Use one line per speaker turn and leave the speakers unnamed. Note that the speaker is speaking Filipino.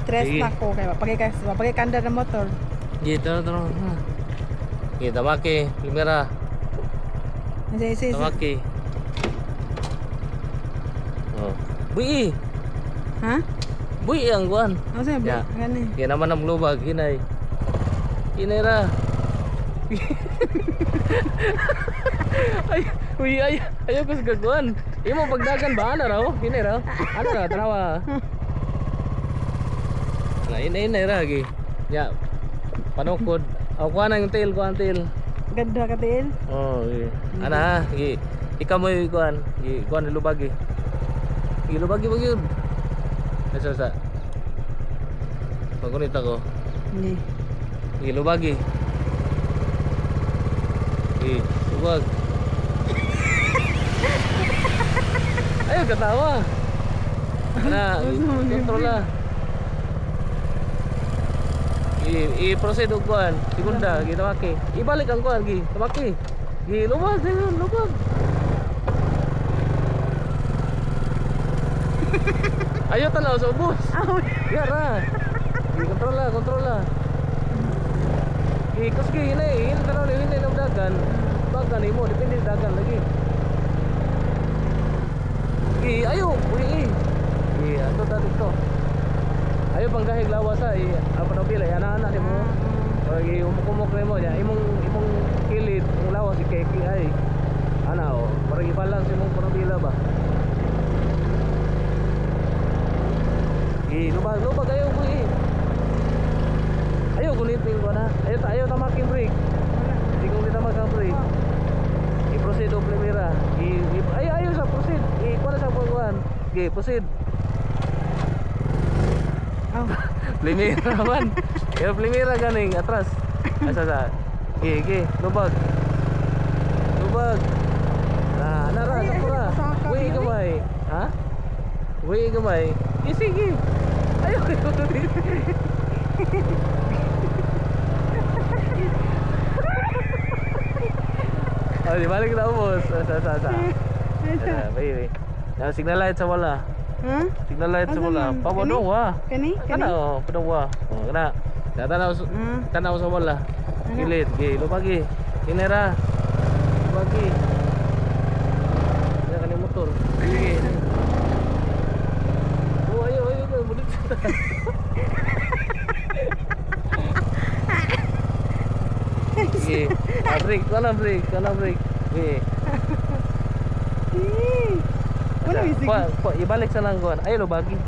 stress
Sige.
na ko kay mapagay kanda ng motor.
Gitu, terus. Kita pakai kamera,
Sige.
pakai. Oh, bui,
Ha?
bui yang kuan.
Ano sa
Ya.
gani?
Kaya naman ang lubag, hinay. Hinay ra. Ay, uy, ayaw ko sa gagawin. Imo pagdagan ba? Ano raw? Hinay raw? Ano raw? Tanawa. Hinay ra, gi. Ya, panukod. Ako kuha na yung tail, kuha ang tail.
Ganda ka din.
Oh, gi. Ana ha, gi. Ikaw mo yung kuhan. Gi, kuhan ni lubag, gi. Gi, lubag, gi, yun. Sa. Pagkunit ako.
Ni.
Gi, lubag, gi. Gi, lubag. Ayaw katawa. Ana, kontrol na. I-proceed og kuan, segunda, gi tamaki. Ibalik ang kuan, gi, tamaki. Gi, lubag, lubag. Ayaw tanaw sa ubos. Yara. Gi, kontrol la. Gi, kuski hinay, tanaw ni hinay ng dagan. Bagan imo, depende sa dagan lagi. Gi, ayo, uli. Gi, ato dito. Ayo pang dahig lawas ay apa na pila ana ni mo. Pagi umuk-umuk nimo nya imong kilid ang lawas ikeki ay. Ana o, parang ibalance imong panabila ba. Lubag ayo ko Ayo gunitin ko na. Ayo tamakin brake. Hindi ko kita magang brake. I-proceed o primera. Ayo sa proceed. Kuha na sa pagkuhan. Okay, proceed. Primera man. Yung primera ganing atras. Asa. Gi, lubag. Nara, sakura. Uy gamay. Ha? Uy gamay. Sige. Ayo. Oh, di balik na ubos. Sa. Baby. Yung signal light sa wala.
Ha?
Signal light sa wala.
Asa man?
Pamodowa.
Kani?
Kana oh, padawa. Oh, kana. Tanaw sa wala. Gilid, gi, lubagi. Kinera. Lubagi. Ya kani motor. Sige. Oh, ayo, budit. Gi. Break, kana break. Gi.
Wala
Ibalik sa langguan. Ayo lubagi.